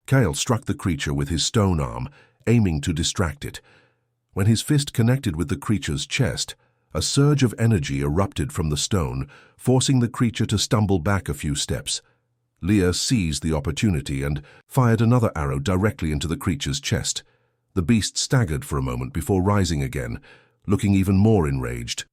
Kael struck the creature with his stone arm, aiming to distract it. When his fist connected with the creature's chest, a surge of energy erupted from the stone, forcing the creature to stumble back a few steps. Lia seized the opportunity and fired another arrow directly into the creature's chest. The beast staggered for a moment before rising again, looking even more enraged.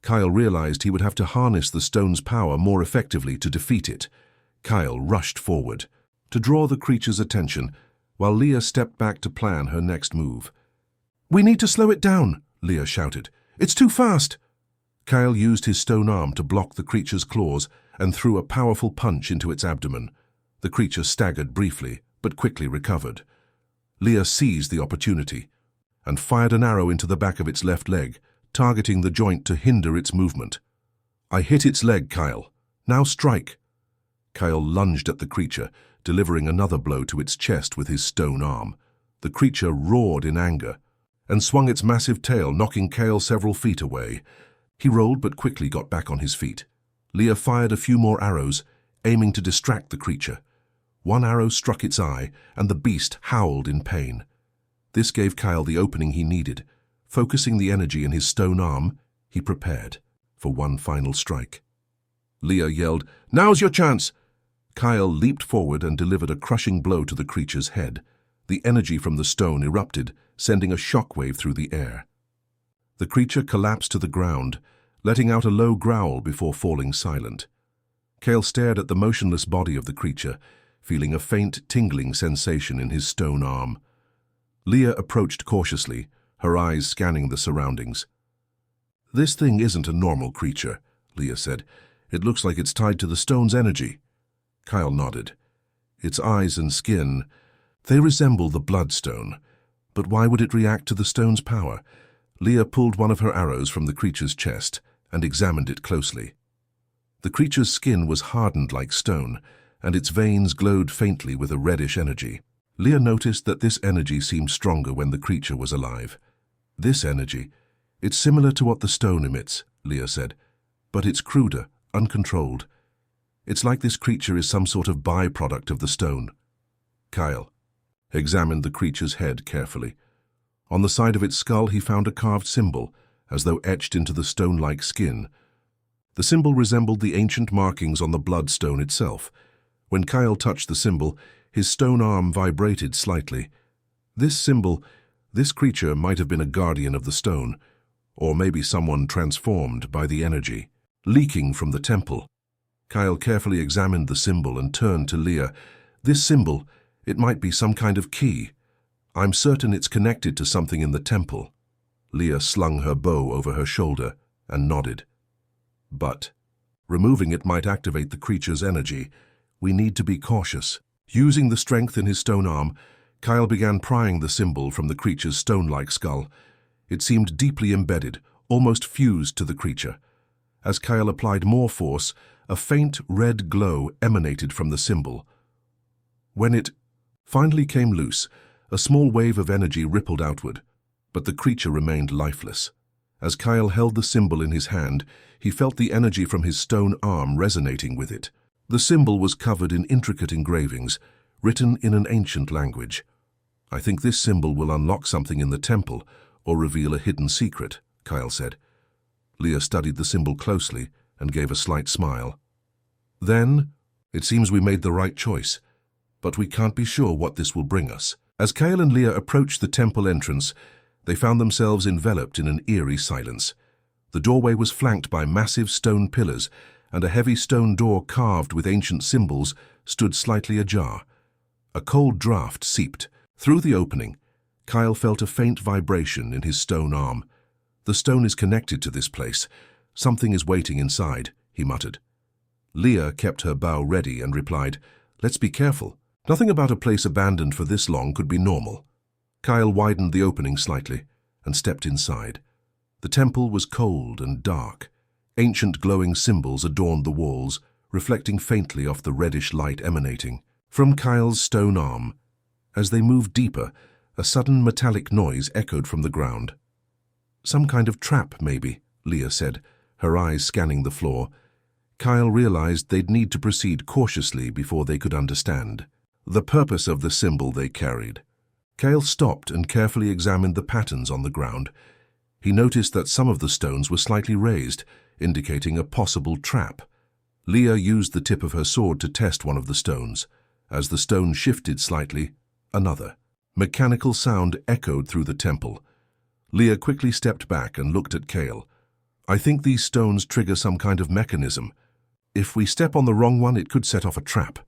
Kael realized he would have to harness the stone's power more effectively to defeat it. Kael rushed forward to draw the creature's attention, while Lia stepped back to plan her next move. "We need to slow it down," Lia shouted. "It's too fast." Kael used his stone arm to block the creature's claws and threw a powerful punch into its abdomen. The creature staggered briefly, but quickly recovered. Lia seized the opportunity and fired an arrow into the back of its left leg, targeting the joint to hinder its movement. "I hit its leg, Kael. Now strike." Kael lunged at the creature, delivering another blow to its chest with his stone arm. The creature roared in anger and swung its massive tail, knocking Kael several feet away. He rolled but quickly got back on his feet. Lia fired a few more arrows, aiming to distract the creature. One arrow struck its eye, and the beast howled in pain. This gave Kael the opening he needed. Focusing the energy in his stone arm, he prepared for one final strike. Lia yelled, "Now's your chance!" Kael leaped forward and delivered a crushing blow to the creature's head. The energy from the stone erupted, sending a shockwave through the air. The creature collapsed to the ground, letting out a low growl before falling silent. Kael stared at the motionless body of the creature, feeling a faint, tingling sensation in his stone arm. Lia approached cautiously, her eyes scanning the surroundings. "This thing isn't a normal creature," Lia said. "It looks like it's tied to the stone's energy." Kael nodded. "Its eyes and skin, they resemble the bloodstone. But why would it react to the stone's power?" Lia pulled one of her arrows from the creature's chest and examined it closely. The creature's skin was hardened like stone, and its veins glowed faintly with a reddish energy. Lia noticed that this energy seemed stronger when the creature was alive. "This energy, it's similar to what the stone emits," Lia said, "but it's cruder, uncontrolled. It's like this creature is some sort of byproduct of the stone." Kael examined the creature's head carefully. On the side of its skull he found a carved symbol, as though etched into the stone-like skin. The symbol resembled the ancient markings on the bloodstone itself. When Kael touched the symbol, his stone arm vibrated slightly. This symbol, this creature might have been a guardian of the stone, or maybe someone transformed by the energy, leaking from the temple. Kael carefully examined the symbol and turned to Lia. "This symbol, it might be some kind of key. I'm certain it's connected to something in the temple." Lia slung her bow over her shoulder and nodded. "But removing it might activate the creature's energy. We need to be cautious." Using the strength in his stone arm, Kael began prying the symbol from the creature's stone-like skull. It seemed deeply embedded, almost fused to the creature. As Kael applied more force, a faint red glow emanated from the symbol. When it finally came loose, a small wave of energy rippled outward, but the creature remained lifeless. As Kael held the symbol in his hand, he felt the energy from his stone arm resonating with it. The symbol was covered in intricate engravings, written in an ancient language. "I think this symbol will unlock something in the temple or reveal a hidden secret," Kael said. Lia studied the symbol closely and gave a slight smile. "Then, it seems we made the right choice, but we can't be sure what this will bring us." As Kael and Lia approached the temple entrance, they found themselves enveloped in an eerie silence. The doorway was flanked by massive stone pillars, and a heavy stone door carved with ancient symbols stood slightly ajar. A cold draft seeped. Through the opening, Kael felt a faint vibration in his stone arm. "The stone is connected to this place. Something is waiting inside," he muttered. Lia kept her bow ready and replied, "Let's be careful. Nothing about a place abandoned for this long could be normal." Kael widened the opening slightly and stepped inside. The temple was cold and dark. Ancient glowing symbols adorned the walls, reflecting faintly off the reddish light emanating from Kael's stone arm. As they moved deeper, a sudden metallic noise echoed from the ground. "Some kind of trap, maybe," Lia said, her eyes scanning the floor. Kael realized they'd need to proceed cautiously before they could understand. the purpose of the symbol they carried. Kael stopped and carefully examined the patterns on the ground. He noticed that some of the stones were slightly raised, indicating a possible trap. Lia used the tip of her sword to test one of the stones. As the stone shifted slightly, another. Mechanical sound echoed through the temple. Lia quickly stepped back and looked at Kael. "I think these stones trigger some kind of mechanism. If we step on the wrong one, it could set off a trap."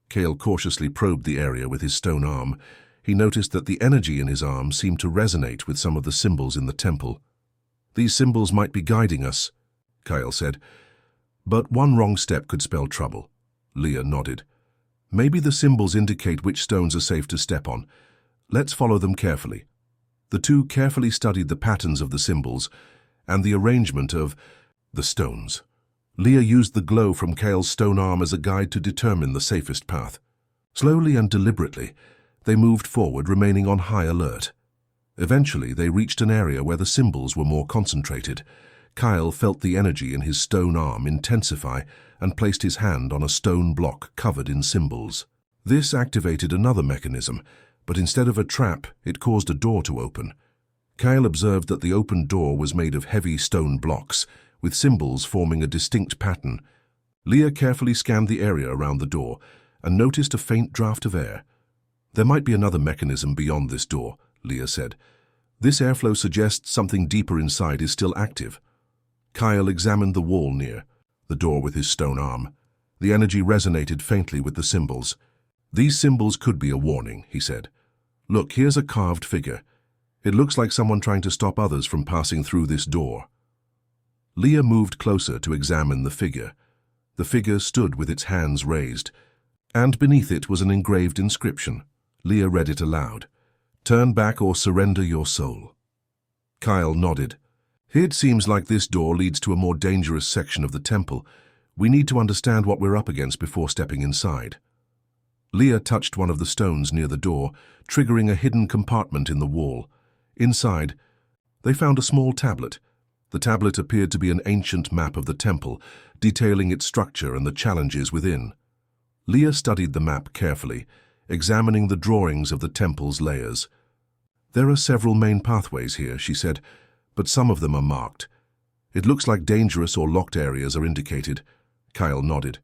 Kael cautiously probed the area with his stone arm. He noticed that the energy in his arm seemed to resonate with some of the symbols in the temple. "These symbols might be guiding us," Kael said. "But one wrong step could spell trouble." Lia nodded. "Maybe the symbols indicate which stones are safe to step on. Let's follow them carefully." The two carefully studied the patterns of the symbols and the arrangement of the stones. Lia used the glow from Kael's stone arm as a guide to determine the safest path. Slowly and deliberately, they moved forward, remaining on high alert. Eventually, they reached an area where the symbols were more concentrated. Kael felt the energy in his stone arm intensify and placed his hand on a stone block covered in symbols. This activated another mechanism, but instead of a trap, it caused a door to open. Kael observed that the opened door was made of heavy stone blocks, with symbols forming a distinct pattern. Lia carefully scanned the area around the door and noticed a faint draft of air. "There might be another mechanism beyond this door," Lia said. "This airflow suggests something deeper inside is still active." Kael examined the wall near the door with his stone arm. The energy resonated faintly with the symbols. "These symbols could be a warning," he said. "Look, here's a carved figure. It looks like someone trying to stop others from passing through this door." Lia moved closer to examine the figure. The figure stood with its hands raised, and beneath it was an engraved inscription. Lia read it aloud. "Turn back or surrender your soul." Kael nodded. "It seems like this door leads to a more dangerous section of the temple. We need to understand what we're up against before stepping inside." Lia touched one of the stones near the door, triggering a hidden compartment in the wall. Inside, they found a small tablet. The tablet appeared to be an ancient map of the temple, detailing its structure and the challenges within. Lia studied the map carefully, examining the drawings of the temple's layers. "There are several main pathways here," she said, "but some of them are marked. It looks like dangerous or locked areas are indicated." Kael nodded.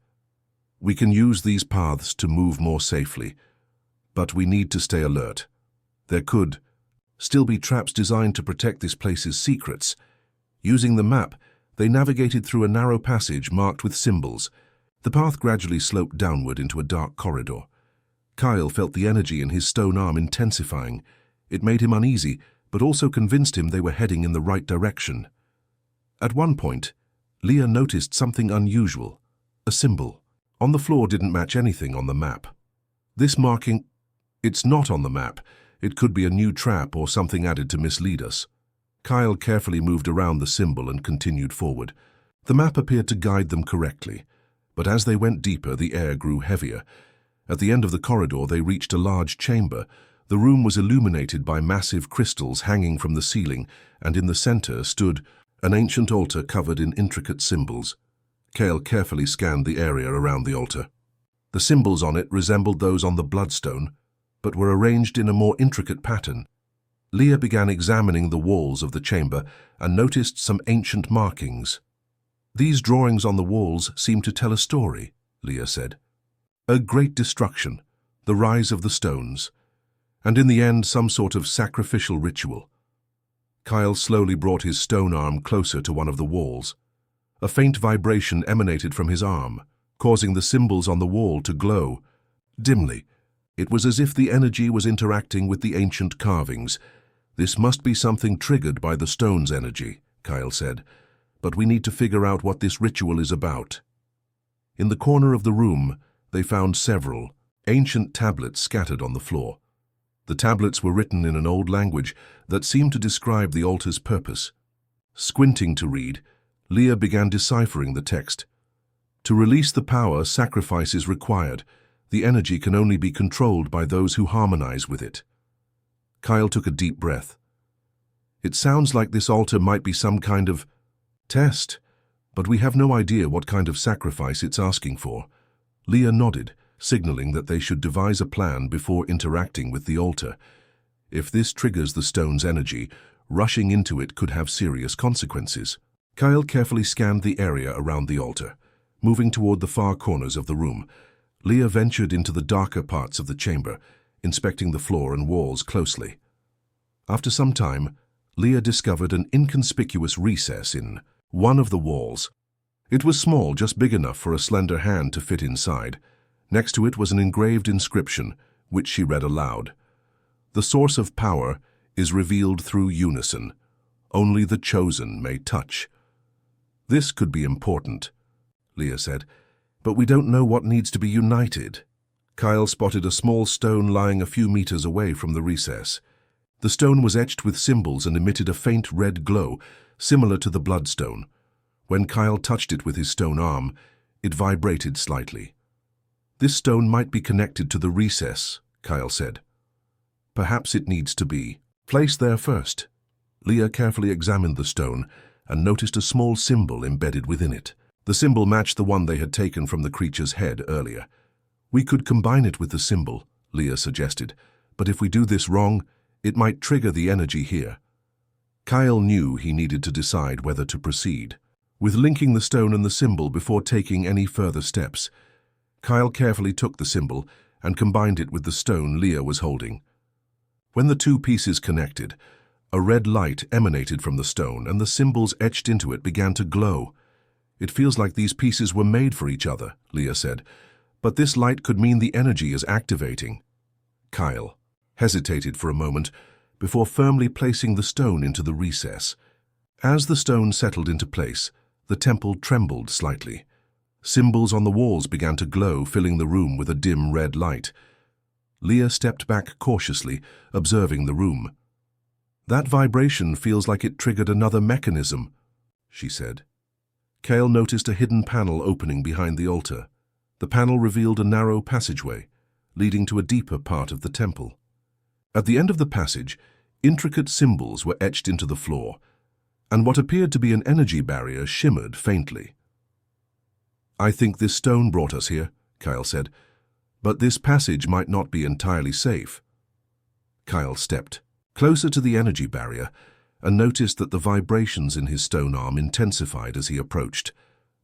"We can use these paths to move more safely, but we need to stay alert. There could still be traps designed to protect this place's secrets." Using the map, they navigated through a narrow passage marked with symbols. The path gradually sloped downward into a dark corridor. Kael felt the energy in his stone arm intensifying. It made him uneasy, but also convinced him they were heading in the right direction. At one point, Lia noticed something unusual. A symbol on the floor didn't match anything on the map. This marking, "It's not on the map. It could be a new trap or something added to mislead us." Kael carefully moved around the symbol and continued forward. The map appeared to guide them correctly, but as they went deeper, the air grew heavier. At the end of the corridor, they reached a large chamber. The room was illuminated by massive crystals hanging from the ceiling, and in the center stood an ancient altar covered in intricate symbols. Kael carefully scanned the area around the altar. The symbols on it resembled those on the bloodstone, but were arranged in a more intricate pattern. Lia began examining the walls of the chamber and noticed some ancient markings. "These drawings on the walls seem to tell a story," Lia said. "A great destruction, the rise of the stones, and in the end some sort of sacrificial ritual." Kael slowly brought his stone arm closer to one of the walls. A faint vibration emanated from his arm, causing the symbols on the wall to glow dimly. It was as if the energy was interacting with the ancient carvings. "This must be something triggered by the stone's energy," Kael said, "but we need to figure out what this ritual is about." In the corner of the room, they found several ancient tablets scattered on the floor. The tablets were written in an old language that seemed to describe the altar's purpose. Squinting to read, Lia began deciphering the text. "To release the power, sacrifice is required. The energy can only be controlled by those who harmonize with it." Kael took a deep breath. "It sounds like this altar might be some kind of test, but we have no idea what kind of sacrifice it's asking for." Lia nodded, signaling that they should devise a plan before interacting with the altar. If this triggers the stone's energy, rushing into it could have serious consequences. Kael carefully scanned the area around the altar. Moving toward the far corners of the room, Lia ventured into the darker parts of the chamber, inspecting the floor and walls closely. After some time, Lia discovered an inconspicuous recess in one of the walls. It was small, just big enough for a slender hand to fit inside. Next to it was an engraved inscription, which she read aloud. "The source of power is revealed through unison. Only the chosen may touch." "This could be important," Lia said, "but we don't know what needs to be united." Kael spotted a small stone lying a few meters away from the recess. The stone was etched with symbols and emitted a faint red glow, similar to the bloodstone. When Kael touched it with his stone arm, it vibrated slightly. "This stone might be connected to the recess," Kael said. "Perhaps it needs to be placed there first." Lia carefully examined the stone and noticed a small symbol embedded within it. The symbol matched the one they had taken from the creature's head earlier. "We could combine it with the symbol," Lia suggested, "but if we do this wrong, it might trigger the energy here." Kael knew he needed to decide whether to proceed with linking the stone and the symbol before taking any further steps. Kael carefully took the symbol and combined it with the stone Lia was holding. When the two pieces connected, a red light emanated from the stone and the symbols etched into it began to glow. "It feels like these pieces were made for each other," Lia said, "but this light could mean the energy is activating." Kael hesitated for a moment before firmly placing the stone into the recess. As the stone settled into place, the temple trembled slightly. Symbols on the walls began to glow, filling the room with a dim red light. Lia stepped back cautiously, observing the room. "That vibration feels like it triggered another mechanism," she said. Kael noticed a hidden panel opening behind the altar. The panel revealed a narrow passageway, leading to a deeper part of the temple. At the end of the passage, intricate symbols were etched into the floor, and what appeared to be an energy barrier shimmered faintly. "I think this stone brought us here," Kael said, "but this passage might not be entirely safe." Kael stepped closer to the energy barrier and noticed that the vibrations in his stone arm intensified as he approached.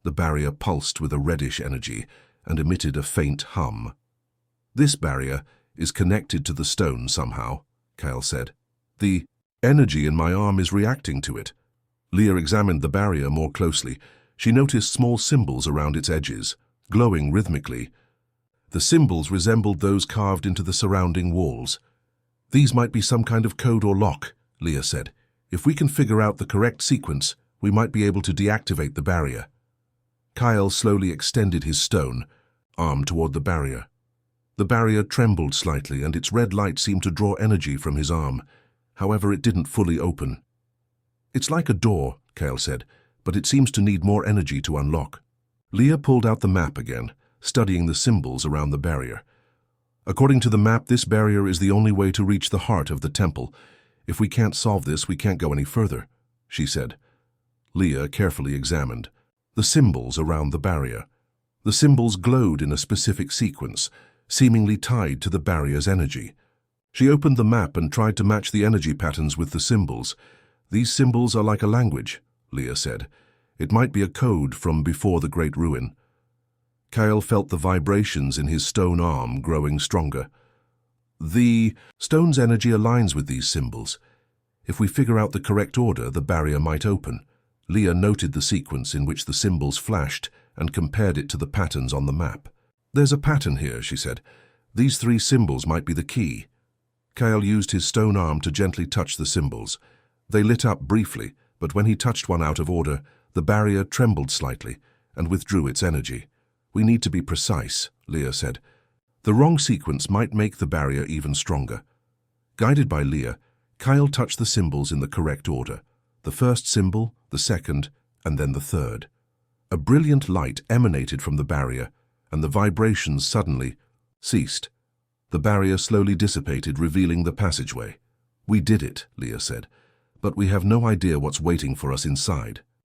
The barrier pulsed with a reddish energy and emitted a faint hum. "This barrier is connected to the stone somehow," Kael said. "The energy in my arm is reacting to it." Lia examined the barrier more closely. She noticed small symbols around its edges, glowing rhythmically. The symbols resembled those carved into the surrounding walls. "These might be some kind of code or lock," Lia said. "If we can figure out the correct sequence, we might be able to deactivate the barrier." Kael slowly extended his stone arm toward the barrier. The barrier trembled slightly, and its red light seemed to draw energy from his arm. However, it didn't fully open. "It's like a door," Kael said, "but it seems to need more energy to unlock." Lia pulled out the map again, studying the symbols around the barrier. "According to the map, this barrier is the only way to reach the heart of the temple. If we can't solve this, we can't go any further," she said. Lia carefully examined the symbols around the barrier. The symbols glowed in a specific sequence, seemingly tied to the barrier's energy. She opened the map and tried to match the energy patterns with the symbols. "These symbols are like a language," Lia said. "It might be a code from before the Great Ruin." Kael felt the vibrations in his stone arm growing stronger. "The stone's energy aligns with these symbols. If we figure out the correct order, the barrier might open." Lia noted the sequence in which the symbols flashed and compared it to the patterns on the map. "There's a pattern here," she said. "These three symbols might be the key." Kael used his stone arm to gently touch the symbols. They lit up briefly, but when he touched one out of order, the barrier trembled slightly and withdrew its energy. "We need to be precise," Lia said. "The wrong sequence might make the barrier even stronger." Guided by Lia, Kael touched the symbols in the correct order. The first symbol, the second, and then the third. A brilliant light emanated from the barrier, and the vibrations suddenly ceased. The barrier slowly dissipated, revealing the passageway. "We did it," Lia said, "but we have no idea what's waiting for us inside."